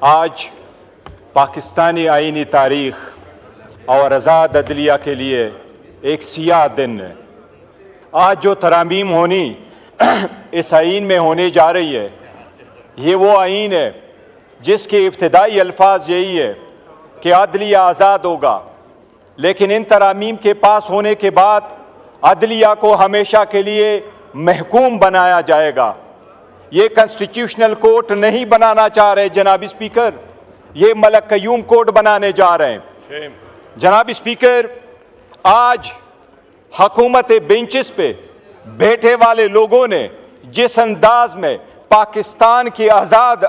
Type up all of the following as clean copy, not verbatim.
आज पाकिस्तानी आईनी तारीख और आज़ाद अदलिया के लिए एक सियाह दिन है। आज जो तरामीम होनी इस आईन में होने जा रही है, ये वो आईन है जिसके इब्तिदाई अल्फाज यही है कि अदलिया आज़ाद होगा, लेकिन इन तरामीम के पास होने के बाद अदलिया को हमेशा के लिए महकूम बनाया जाएगा। ये कॉन्स्टिट्यूशनल कोर्ट नहीं बनाना चाह रहे जनाब स्पीकर, ये मलक कयूम कोर्ट बनाने जा रहे हैं। जनाब स्पीकर, आज हुकूमत बेंचेस पे बैठे वाले लोगों ने जिस अंदाज में पाकिस्तान के आज़ाद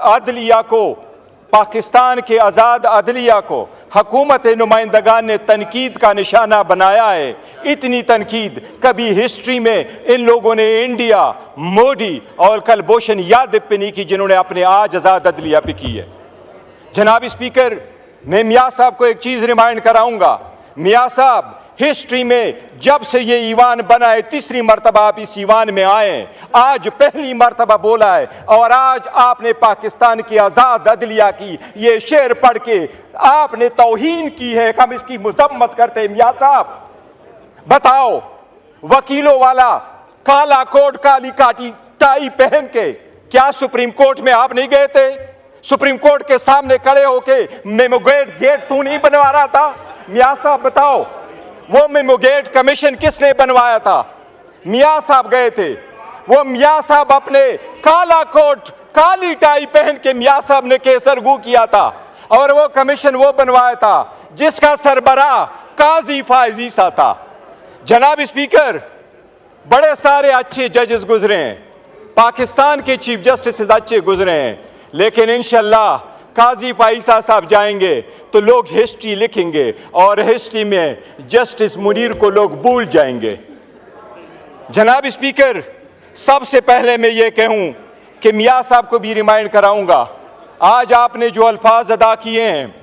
अदलिया को हुकूमत नुमाइंदगान ने तनकीद का निशाना बनाया है, इतनी तनकीद कभी हिस्ट्री में इन लोगों ने इंडिया, मोदी और कलभूषण यादव पे नहीं की, जिन्होंने अपने आज आज़ाद अदलिया पे की है। जनाब स्पीकर, मैं मियाँ साहब को एक चीज़ रिमाइंड कराऊंगा। मियाँ साहब, हिस्ट्री में जब से ये ईवान बना है, तीसरी मरतबा आप इस ईवान में आए हैं, आज पहली मरतबा बोला है, और आज आपने पाकिस्तान की आज़ाद अदलिया की ये शेर पढ़ के आपने तौहीन की है। हम इसकी मजम्मत करते हैं। मियाँ साहब बताओ, वकीलों वाला काला कोट काली काटी टाई पहन के क्या सुप्रीम कोर्ट में आप नहीं गए थे? सुप्रीम कोर्ट के सामने खड़े होके मेमोगेट गेट तू नहीं बनवा रहा था? मियाँ साहब बताओ, वो मेमोगेट कमीशन किसने बनवाया था? मियाँ साहब गए थे। वो मियाँ साहब अपने काला कोट काली टाई पहन के मियाँ साहब ने केसरगू किया था, और वो कमीशन वो बनवाया था जिसका सरबराह काजी फायजी सा था। जनाब स्पीकर, बड़े सारे अच्छे जजेस गुजरे हैं, पाकिस्तान के चीफ जस्टिस अच्छे गुजरे हैं, लेकिन इंशाल्लाह काजी फाइसा साहब जाएंगे तो लोग हिस्ट्री लिखेंगे और हिस्ट्री में जस्टिस मुनीर को लोग भूल जाएंगे। जनाब स्पीकर, सबसे पहले मैं ये कहूं कि मियाँ साहब को भी रिमाइंड कराऊंगा, आज आपने जो अल्फाज अदा किए हैं,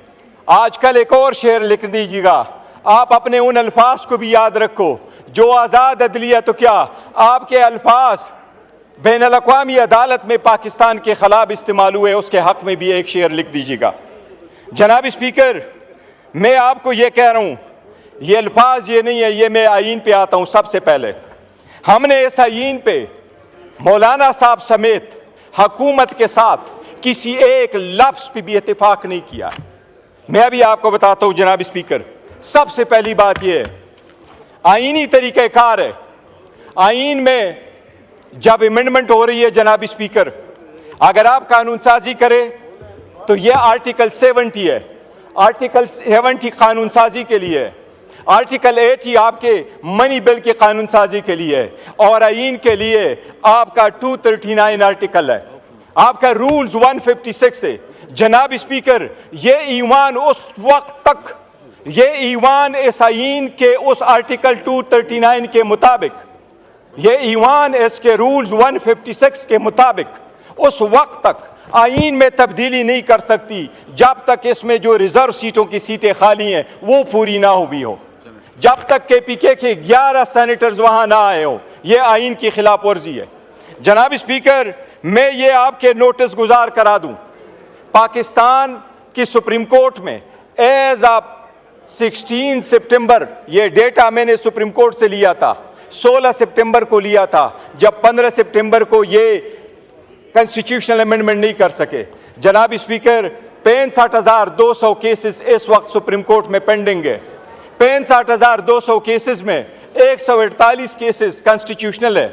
आजकल एक और शेर लिख दीजिएगा। आप अपने उन अल्फाज को भी याद रखो जो आज़ाद अदलिया, तो क्या आपके अल्फाज बैनुल अक़वामी अदालत में पाकिस्तान के खिलाफ इस्तेमाल हुए, उसके हक में भी एक शेर लिख दीजिएगा। जनाब स्पीकर, मैं आपको ये कह रहा हूँ, ये अल्फाज ये नहीं है, ये मैं आईन पे आता हूँ। सबसे पहले हमने इस आईन पे मौलाना साहब समेत हुकूमत के साथ किसी एक लफ्ज़ पे भी इत्तेफाक नहीं किया। मैं अभी आपको बताता हूँ जनाब स्पीकर, सबसे पहली बात यह है, आईनी तरीक़ाकार है। आईन में जब अमेंडमेंट हो रही है जनाब स्पीकर, अगर आप कानून साजी करें तो ये आर्टिकल 70 है। आर्टिकल 70 कानून साजी के लिए है, आर्टिकल 80 आपके मनी बिल के कानून साजी के लिए है, और आईन के लिए आपका 239 आर्टिकल है, आपका रूल्स 156 है। जनाब स्पीकर, ये ईवान उस वक्त तक, ये ईवान इस आईन के उस आर्टिकल 239 के मुताबिक, ये ईवान इसके रूल्स 156 के मुताबिक उस वक्त तक आईन में तब्दीली नहीं कर सकती जब तक इसमें जो रिजर्व सीटों की सीटें खाली हैं वो पूरी ना हुई हो, जब तक KPK के 11 सेनेटर्स वहां ना आए हो। ये आईन की खिलाफ वर्जी है। जनाब स्पीकर, मैं ये आपके नोटिस गुजार करा दूं, पाकिस्तान की सुप्रीम कोर्ट में एज ऑफ 16 सितंबर, ये डेटा मैंने सुप्रीम कोर्ट से लिया था, 16 सितंबर को लिया था, जब 15 सितंबर को ये कॉन्स्टिट्यूशनल अमेंडमेंट नहीं कर सके। जनाब स्पीकर, 65,200 केसेस इस वक्त सुप्रीम कोर्ट में पेंडिंग है। 65,200 केसेस में 148 केसेस कॉन्स्टिट्यूशनल है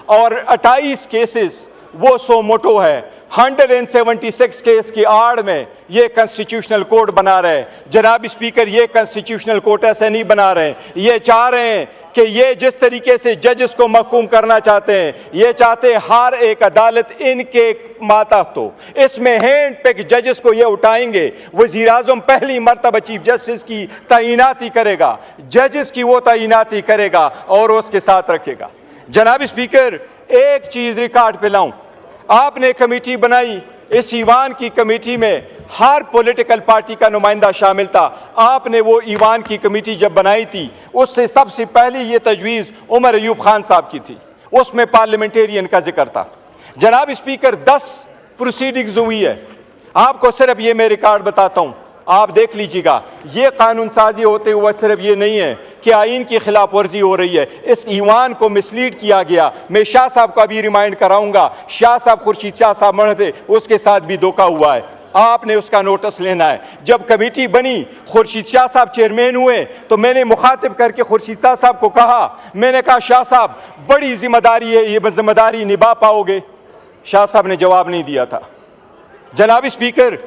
और 28 केसेस वो सो मोटो है। 176 केस की आड़ में ये कॉन्स्टिट्यूशनल कोर्ट बना रहे हैं। जनाब स्पीकर, ये कॉन्स्टिट्यूशनल कोर्ट ऐसे नहीं बना रहे हैं, ये चाह रहे हैं कि ये जिस तरीके से जजेस को महकूम करना चाहते हैं, ये चाहते हैं हर एक अदालत इनके मातहत हो। इसमें हैंड पिक जजेस को ये उठाएंगे। वज़ीर आज़म पहली मरतबा चीफ जस्टिस की तैनाती करेगा, जजेस की वो तैनाती करेगा और उसके साथ रखेगा। जनाब स्पीकर, एक चीज़ रिकॉर्ड पे लाऊं, आपने कमेटी बनाई, इस ईवान की कमेटी में हर पॉलिटिकल पार्टी का नुमाइंदा शामिल था। आपने वो ईवान की कमेटी जब बनाई थी, उससे सबसे पहले ये तजवीज़ उमर अयूब खान साहब की थी, उसमें पार्लियामेंटेरियन का जिक्र था। जनाब स्पीकर, 10 प्रोसीडिंग्स हुई है। आपको सिर्फ ये मैं रिकॉर्ड बताता हूं, आप देख लीजिएगा। ये कानून साजी होते हुए सिर्फ ये नहीं है कि आइन की खिलाफ वर्जी हो रही है, इस ईवान को मिसलीड किया गया। मैं शाह साहब का भी रिमाइंड कराऊंगा, शाह साहब खुर्शीद शाह साहब मर थे, उसके साथ भी धोखा हुआ है, आपने उसका नोटिस लेना है। जब कमेटी बनी, खुर्शीद शाह साहब चेयरमैन हुए, तो मैंने मुखातिब करके खुर्शीद शाह साहब को कहा, मैंने कहा शाह साहब बड़ी जिम्मेदारी है, ये जिम्मेदारी निभा पाओगे? शाह साहब ने जवाब नहीं दिया था। जनाब स्पीकर,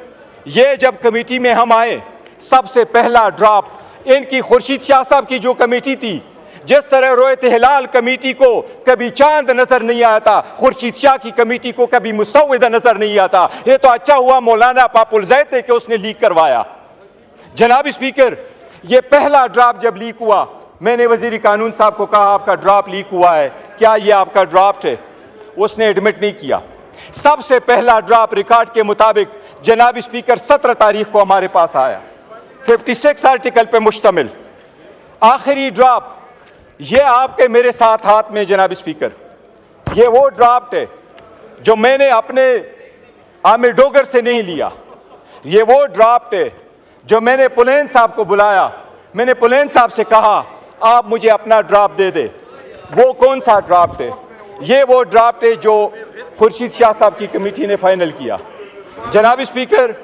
ये जब कमेटी में हम आए, सबसे पहला ड्राफ्ट इनकी खुर्शीद शाह साहब की जो कमेटी थी, जिस तरह रोयत हिलाल कमेटी को कभी चांद नजर नहीं आता, खुर्शीद शाह की कमेटी को कभी मुसव्विदा नजर नहीं आता। ये तो अच्छा हुआ मौलाना पापुल जैद थे कि उसने लीक करवाया। जनाब स्पीकर, ये पहला ड्राफ्ट जब लीक हुआ, मैंने वजीर कानून साहब को कहा आपका ड्राफ्ट लीक हुआ है, क्या ये आपका ड्राफ्ट है? उसने एडमिट नहीं किया। सबसे पहला ड्राफ्ट रिकॉर्ड के मुताबिक जनाब स्पीकर 17 तारीख को हमारे पास आया, 56 आर्टिकल पे मुश्तमिल। आखिरी ड्राफ्ट ये आपके मेरे साथ हाथ में जनाब स्पीकर, ये वो ड्राफ्ट है जो मैंने अपने आमिर डोगर से नहीं लिया। ये वो ड्राफ्ट है जो मैंने पुलेन साहब को बुलाया, मैंने पुलेन साहब से कहा आप मुझे अपना ड्राफ्ट दे दे। वो कौन सा ड्राफ्ट है? ये वो ड्राफ्ट है जो खुर्शीद शाह साहब की कमेटी ने फाइनल किया। जनाब स्पीकर,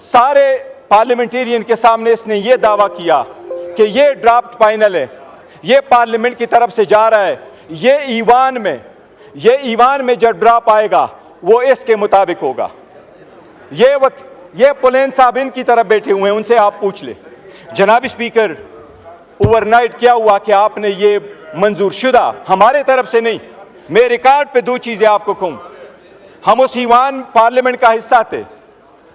सारे पार्लियामेंटेरियन के सामने इसने ये दावा किया कि ये ड्राफ्ट फाइनल है, ये पार्लियामेंट की तरफ से जा रहा है, ये ईवान में जब ड्राफ्ट आएगा वो इसके मुताबिक होगा। ये पुलेन साहब इनकी तरफ बैठे हुए हैं, उनसे आप पूछ ले। जनाब स्पीकर, ओवरनाइट क्या हुआ कि आपने ये मंजूर शुदा, हमारे तरफ से नहीं, मैं रिकॉर्ड पे दो चीजें आपको कहूं। हम उस ईवान पार्लियामेंट का हिस्सा थे,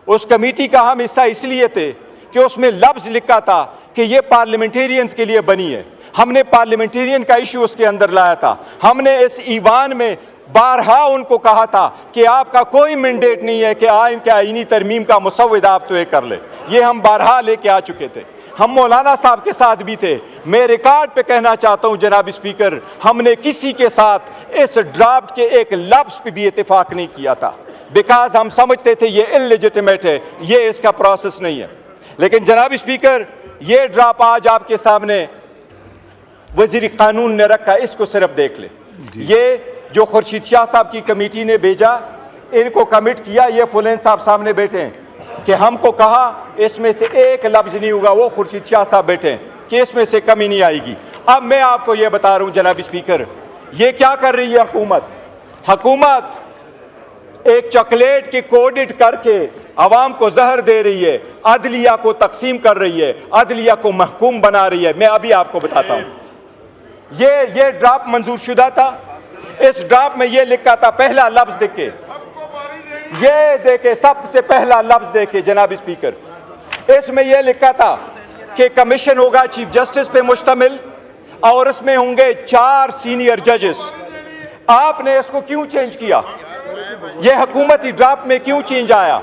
उस कमेटी का हम हिस्सा इसलिए थे कि उसमें लफ्ज लिखा था कि ये पार्लियामेंटेरियंस के लिए बनी है। हमने पार्लियामेंटेरियन का इशू उसके अंदर लाया था। हमने इस ईवान में बारहा उनको कहा था कि आपका कोई मैंडेट नहीं है कि आइन के आईनी तरमीम का मुसव्विदा आप तो कर ले। ये हम बारहा लेके आ चुके थे, हम मौलाना साहब के साथ भी थे। मैं रिकॉर्ड पे कहना चाहता हूं जनाब स्पीकर, हमने किसी के साथ इस ड्राफ्ट के एक लफ्ज पे भी इत्तेफाक नहीं किया था, बिकॉज हम समझते थे ये इलेजिटिमेट है, ये इसका प्रोसेस नहीं है। लेकिन जनाब स्पीकर, ये ड्राफ्ट आज आपके सामने वजीर कानून ने रखा, इसको सिर्फ देख ले। ये जो खुर्शीद शाह साहब की कमेटी ने भेजा, इनको कमिट किया, ये फुलेन साहब सामने बैठे हैं कि हमको कहा इसमें से एक लफ्ज नहीं होगा, वो खुर्शीद शाह साहब बैठे हैं कि इसमें से कमी नहीं आएगी। अब मैं आपको ये बता रहा हूं जनाब स्पीकर, ये क्या कर रही है हुकूमत एक चॉकलेट की कोडिट करके अवाम को जहर दे रही है, अदलिया को तकसीम कर रही है, अदलिया को महकूम बना रही है। मैं अभी आपको बताता हूं, ये ड्राफ्ट मंजूर शुदा था। इस ड्राफ्ट में ये लिखा था, पहला लफ्ज देखे, ये देखे, सबसे पहला लफ्ज देखे जनाब स्पीकर, इसमें यह लिखा था कि कमीशन होगा चीफ जस्टिस पे मुश्तमिल और इसमें होंगे 4 सीनियर जजेस। आपने इसको क्यों चेंज किया? यह हुकूमती ड्राफ्ट में क्यों चेंज आया?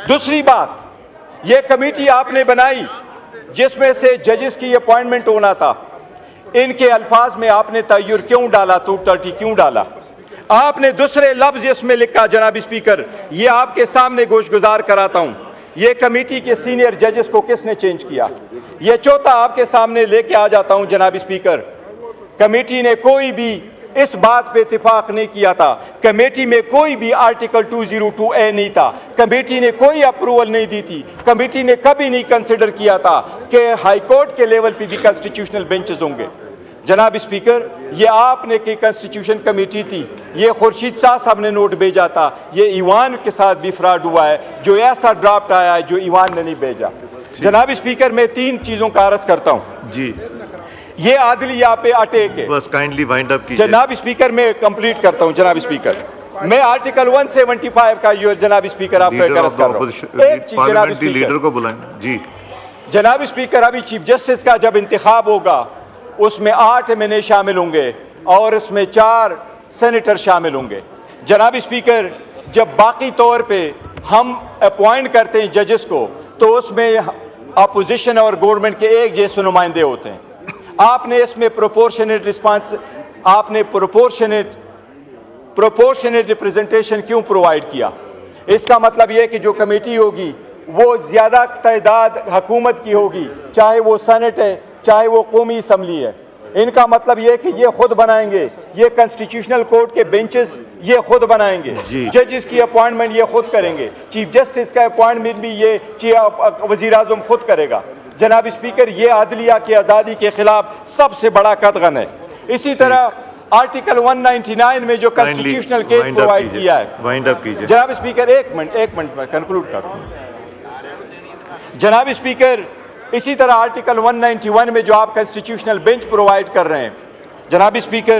दूसरी बात, यह कमेटी आपने बनाई जिसमें से जजेस की अपॉइंटमेंट होना था, इनके अल्फाज में आपने तय्युर क्यों डाला, 230 क्यों डाला? आपने दूसरे लफ्ज इसमें लिखा जनाब स्पीकर, ये आपके सामने गोशगुजार कराता हूं, ये कमेटी के सीनियर जजेस को किसने चेंज किया? ये चौथा आपके सामने लेके आ जाता हूं जनाब स्पीकर, कमेटी ने कोई भी इस बात पे इत्तेफाक नहीं किया था, कमेटी में कोई भी आर्टिकल 202A नहीं था, कमेटी ने कोई अप्रूवल नहीं दी थी, कमेटी ने कभी नहीं कंसिडर किया था कि हाई कोर्ट के लेवल पे भी कॉन्स्टिट्यूशनल बेंचेस होंगे। जनाब स्पीकर, ये आपने की कॉन्स्टिट्यूशन कमेटी थी, ये खुर्शीद शाह साहब ने नोट भेजा था, ये ईवान के साथ भी फ्रॉड हुआ है, जो ऐसा ड्राफ्ट आया है जो ईवान ने नहीं भेजा। जनाब स्पीकर, मैं 3 चीजों का अर्ज करता हूँ जी। ये आदलिया पे अटैक है, बस काइंडली वाइंड अप कीजिए। जनाब स्पीकर, मैं कंप्लीट करता हूँ जनाब स्पीकर, मैं आर्टिकल 175 का जनाब स्पीकर आपको एक अर्ज कर रहा हूँ। एक चीज जनाब स्पीकर, लीडर को बुलाएं जी। जनाब स्पीकर, अभी चीफ जस्टिस का जब इंतखाब होगा उसमें 8 एमएनए शामिल होंगे और इसमें 4 सेनेटर शामिल होंगे। जनाब स्पीकर, जब बाकी तौर पे हम अपॉइंट करते हैं जजेस को, तो उसमें अपोजिशन और गवर्नमेंट के एक जैसे नुमाइंदे होते हैं। आपने इसमें प्रोपोर्शनेट रिस्पांस, आपने प्रोपोर्शनेट रिप्रेजेंटेशन क्यों प्रोवाइड किया? इसका मतलब यह कि जो कमेटी होगी वो ज़्यादा तादाद हुकूमत की होगी, चाहे वो सेनेट है चाहे वो कौमी असम्बली है। इनका मतलब ये कि ये खुद बनाएंगे, ये कॉन्स्टिट्यूशनल कोर्ट के बेंचेस ये खुद बनाएंगे, जजेस की अपॉइंटमेंट ये खुद करेंगे, चीफ जस्टिस का अपॉइंटमेंट भी ये वज़ीर आज़म खुद करेगा। जनाब स्पीकर, ये अदलिया की आज़ादी के खिलाफ सबसे बड़ा कदगन है। इसी तरह आर्टिकल 199 में जो कॉन्स्टिट्यूशनल केस प्रोवाइड किया है, जनाब स्पीकर एक मिनट में कंक्लूड कर दूं। जनाब स्पीकर, इसी तरह आर्टिकल 191 में जो आप कॉन्स्टिट्यूशनल बेंच प्रोवाइड कर रहे हैं, जनाब स्पीकर,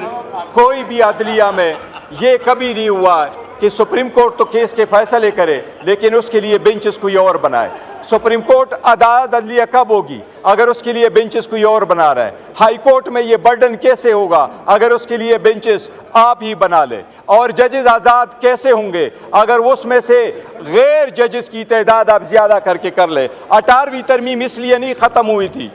कोई भी अदलिया में ये कभी नहीं हुआ कि सुप्रीम कोर्ट तो केस के फैसले करे लेकिन उसके लिए बेंचेस कोई और बनाए। सुप्रीम कोर्ट अदालत अदलिया कब होगी अगर उसके लिए बेंचेस कोई और बना रहा है? हाई कोर्ट में ये बर्डन कैसे होगा अगर उसके लिए बेंचेस आप ही बना ले? और जजेस आज़ाद कैसे होंगे अगर उसमें से गैर जजेस की तादाद आप ज़्यादा करके कर ले? 18वीं तरमीम इसलिए नहीं ख़त्म हुई थी,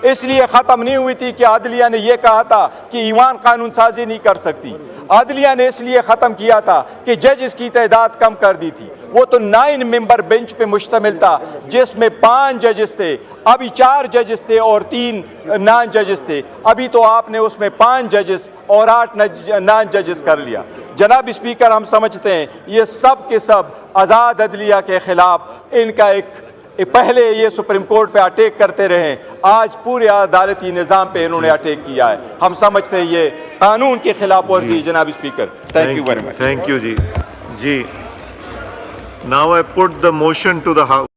इसलिए ख़त्म नहीं हुई थी कि अदलिया ने यह कहा था कि ईवान कानून साजी नहीं कर सकती। अदलिया ने इसलिए ख़त्म किया था कि जजेस की तादाद कम कर दी थी। वो तो 9 मेंबर बेंच पे मुश्तमिल था जिसमें 5 जजेस थे, अभी 4 जजेस थे और 3 नॉन जजेस थे। अभी तो आपने उसमें 5 जजेस और 8 नॉन जजेस कर लिया। जनाब स्पीकर, हम समझते हैं ये सब के सब आज़ाद अदलिया के खिलाफ इनका एक पहले ये सुप्रीम कोर्ट पे अटैक करते रहे, आज पूरे अदालती निज़ाम पे इन्होंने अटैक किया है। हम समझते हैं ये कानून के खिलाफ वर्जी। जनाब speaker, thank you very much. Thank you ji. Now I put the motion to the house.